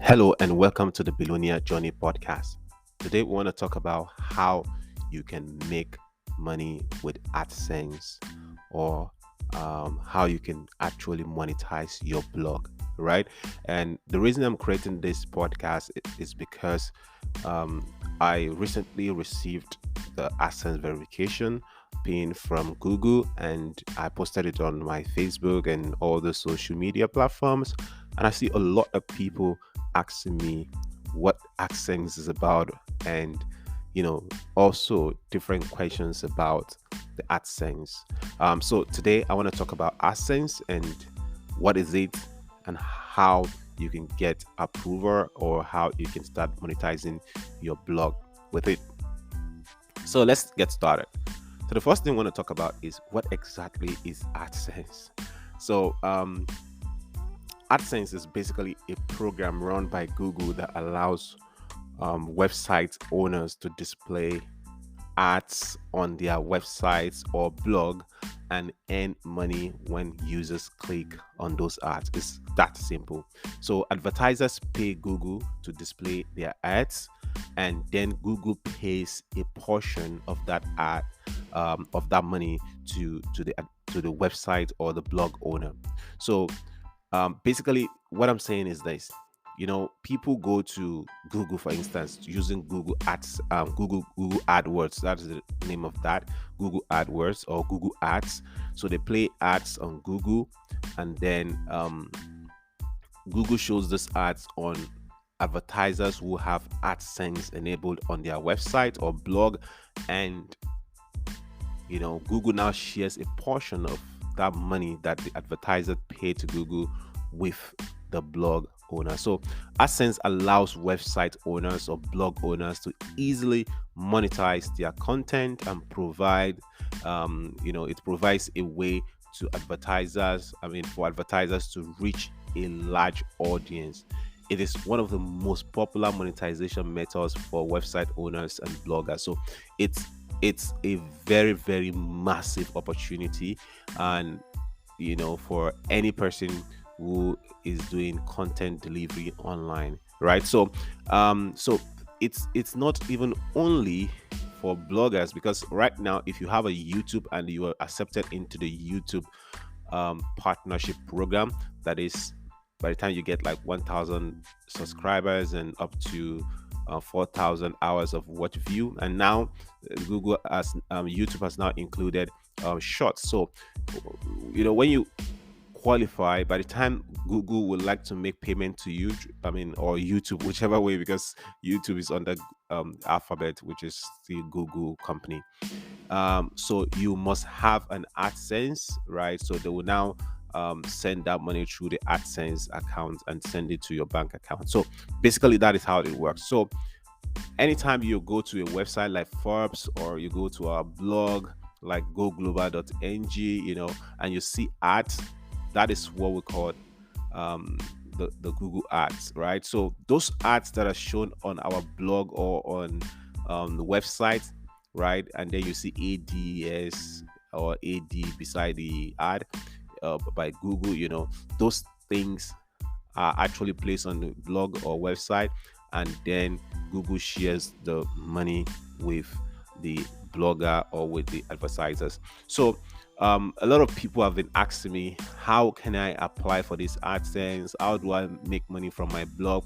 Hello and welcome to the Billionaire Journey podcast. Today we want to talk about how you can make money with AdSense or how you can actually monetize your blog, right? And the reason I'm creating this podcast is because um, I recently received the AdSense verification pin from Google, and I posted it on my Facebook and all the social media platforms. And I see a lot of people asking me what AdSense is about, and also different questions about the AdSense. So today I want to talk about AdSense and what is it, and how you can get approval or how you can start monetizing your blog with it. So let's get started. So the first thing I want to talk about is what exactly is AdSense. So AdSense is basically a program run by Google that allows website owners to display ads on their websites or blog and earn money when users click on those ads. It's that simple. So advertisers pay Google to display their ads, and then Google pays a portion of that ad of that money to the website or the blog owner. So basically, what I'm saying is this. People go to Google, for instance, using Google Ads, Google AdWords. That is the name of that, Google AdWords or Google Ads. So they play ads on Google, and then Google shows this ads on advertisers who have AdSense enabled on their website or blog, and Google now shares a portion of that money that the advertiser paid to Google with the blog owner. So AdSense allows website owners or blog owners to easily monetize their content and it provides a way to for advertisers to reach a large audience. It is one of the most popular monetization methods for website owners and bloggers. So it's a very, very massive opportunity, and for any person who is doing content delivery online, right? So it's not even only for bloggers, because right now, if you have a YouTube and you are accepted into the YouTube partnership program, that is, by the time you get like 1,000 subscribers and up to 4,000 hours of watch view, and now YouTube has now included shorts. So when you qualify, by the time Google would like to make payment to you, or YouTube, whichever way, because YouTube is under Alphabet, which is the Google company. So you must have an AdSense, right? So they will now send that money through the AdSense account and send it to your bank account. So basically, that is how it works. So anytime you go to a website like Forbes, or you go to our blog like goglobal.ng, and you see ads, that is what we call the Google ads, right? So those ads that are shown on our blog or on the website, right? And then you see ADS or AD beside the ad by Google, those things are actually placed on the blog or website, and then Google shares the money with the blogger or with the advertisers. So a lot of people have been asking me, how can I apply for this AdSense? How do I make money from my blog?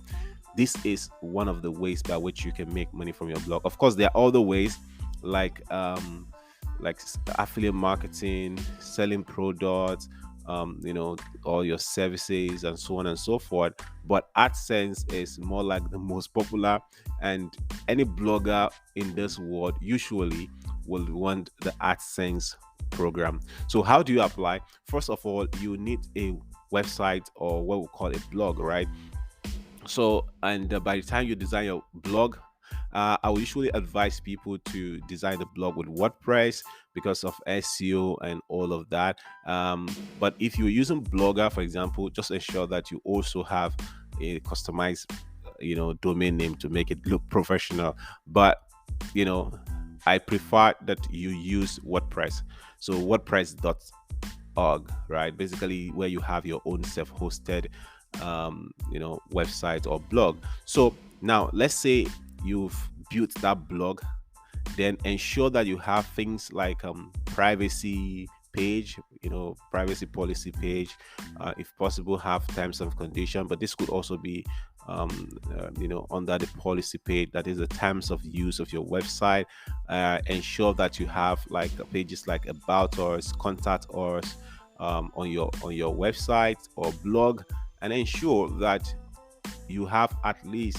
This is one of the ways by which you can make money from your blog. Of course, there are other ways like affiliate marketing, selling products, all your services and so on and so forth. But AdSense is more like the most popular, and any blogger in this world usually will want the AdSense program. So how do you apply? First of all, you need a website, or what we call a blog, right? So, and by the time you design your blog, I will usually advise people to design the blog with WordPress because of SEO and all of that. But if you're using Blogger, for example, just ensure that you also have a customized, domain name to make it look professional. But I prefer that you use WordPress. So WordPress.org, right? Basically, where you have your own self-hosted website or blog. So now let's say you've built that blog, then ensure that you have things like privacy page, privacy policy page. If possible, have terms and condition, but this could also be under the policy page, that is the terms of use of your website. Ensure that you have like pages like about us, contact us, on your website or blog, and ensure that you have at least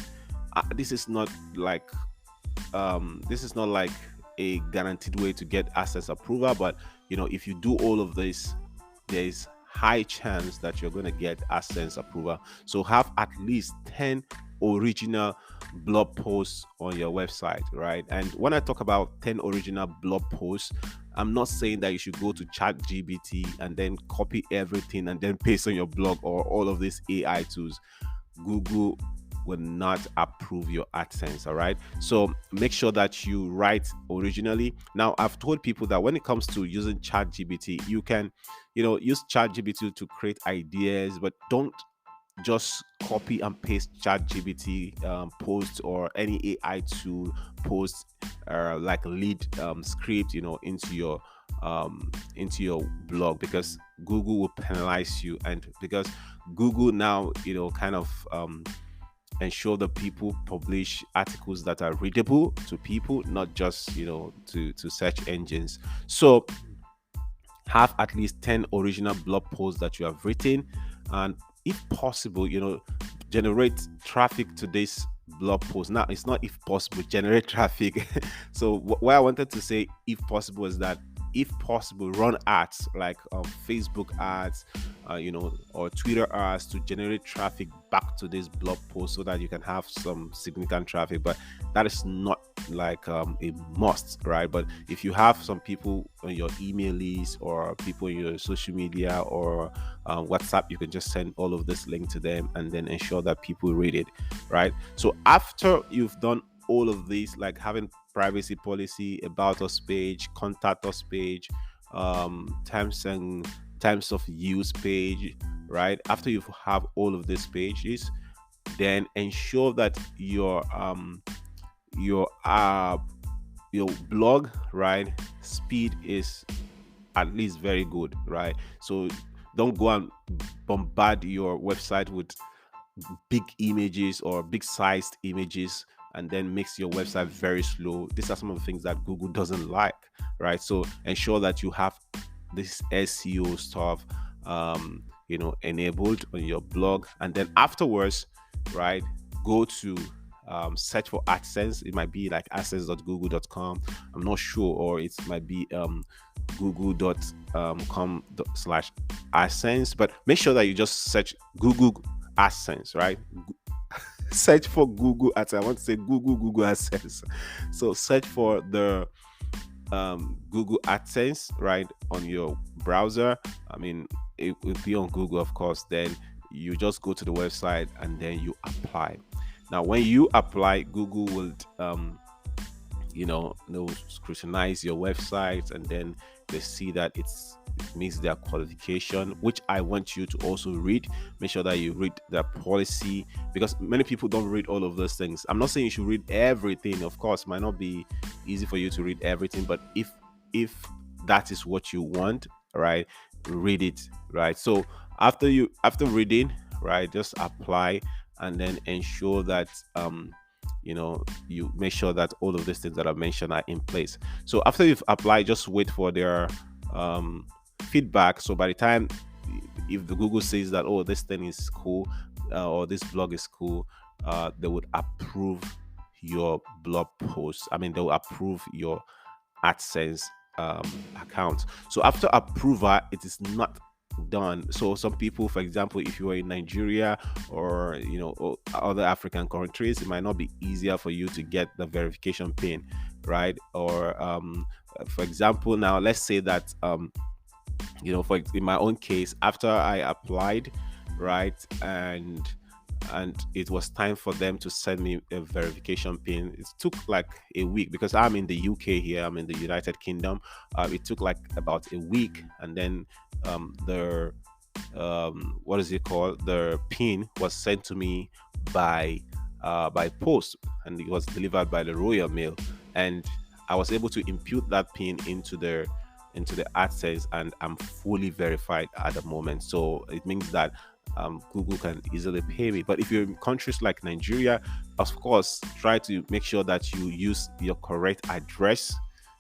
this is not like a guaranteed way to get AdSense approval, but if you do all of this, there is high chance that you're going to get AdSense approval. So have at least 10 original blog posts on your website, right? And when I talk about 10 original blog posts, I'm not saying that you should go to ChatGPT and then copy everything and then paste on your blog or all of these AI tools. Google will not approve your AdSense. All right. So make sure that you write originally. Now, I've told people that when it comes to using ChatGPT, you can, use ChatGPT to create ideas, but don't just copy and paste ChatGPT posts or any AI tool post like lead script, into your blog, because Google will penalize you, and because Google now, kind of ensure that people publish articles that are readable to people, not just to search engines. So have at least 10 original blog posts that you have written, and if possible, generate traffic to this blog post. Now, it's not if possible, generate traffic. So what I wanted to say, if possible, is that if possible, run ads like Facebook ads, or Twitter ads to generate traffic back to this blog post so that you can have some significant traffic. But that is not like a must, right? But if you have some people on your email list or people in your social media or WhatsApp, you can just send all of this link to them and then ensure that people read it, right? So after you've done all of these, like having privacy policy, about us page, contact us page, terms of use page, right? After you have all of these pages, then ensure that your blog, right, speed is at least very good, right? So don't go and bombard your website with big images or big sized images and then makes your website very slow. These are some of the things that Google doesn't like, right? So ensure that you have this SEO stuff enabled on your blog, and then afterwards, right, go to search for AdSense. It might be like adsense.google.com, I'm not sure, or it might be google.com/AdSense, but make sure that you just search Google AdSense, right? Search for Google AdSense. I want to say Google AdSense. So search for the Google AdSense, right, on your browser. I mean, it will be on Google, of course. Then you just go to the website and then you apply. Now, when you apply, Google will they'll scrutinize your website, and then they see that it meets their qualification, which I want you to also read. Make sure that you read the policy, because many people don't read all of those things. I'm not saying you should read everything. Of course, it might not be easy for you to read everything, but if that is what you want, right, read it, right? So after reading, right, just apply, and then ensure that you make sure that all of these things that I mentioned are in place. So after you've applied, just wait for their feedback. So by the time, if the Google says that, oh, this thing is cool, or this blog is cool, they would approve your blog post. I mean, they will approve your AdSense account. So after approval, it is not done. So some people, for example, if you are in Nigeria or or other African countries, it might not be easier for you to get the verification pin, right? Or for example, now let's say that in my own case, after I applied, right, and it was time for them to send me a verification pin. It took like a week, because I'm in the UK here, I'm in the United Kingdom. It took like about a week, and then what is it called? The pin was sent to me by post, and it was delivered by the Royal Mail, and I was able to impute that pin into the AdSense, and I'm fully verified at the moment. So it means that Google can easily pay me. But if you're in countries like Nigeria, of course, try to make sure that you use your correct address,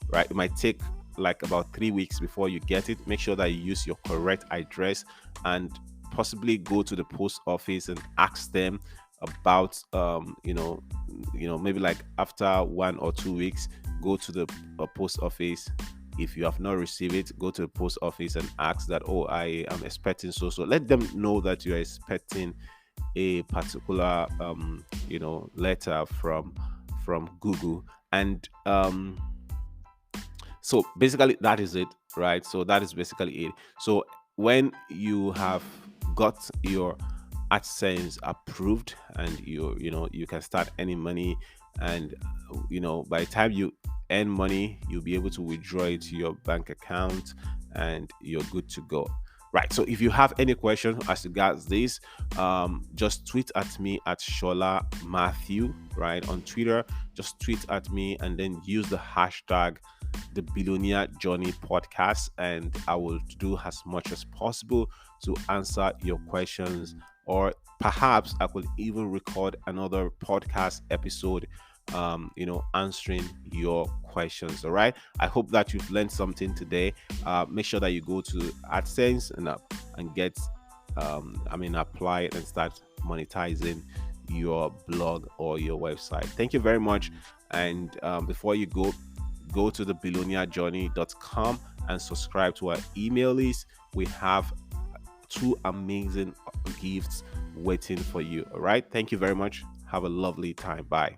right? It might take like about 3 weeks before you get it. Make sure that you use your correct address, and possibly go to the post office and ask them about maybe like after 1 or 2 weeks, go to the post office. If you have not received it, go to the post office and ask that, oh, I am expecting so. Let them know that you are expecting a particular letter from Google. And so basically that is it, right? So that is basically it. So when you have got your AdSense approved, and you can start earning money, and by the time you earn money, you'll be able to withdraw it to your bank account, and you're good to go. Right. So if you have any questions as regards this, just tweet at me at Sola Mathew, right, on Twitter. Just tweet at me, and then use the hashtag the Billionaire Journey Podcast, and I will do as much as possible to answer your questions, or perhaps I could even record another podcast episode answering your questions. All right, I hope that you've learned something today. Make sure that you go to AdSense and get apply it and start monetizing your blog or your website. Thank you very much. And before you go to the billionairejourney.com and subscribe to our email list. We have 2 amazing gifts waiting for you. All right, thank you very much. Have a lovely time. Bye.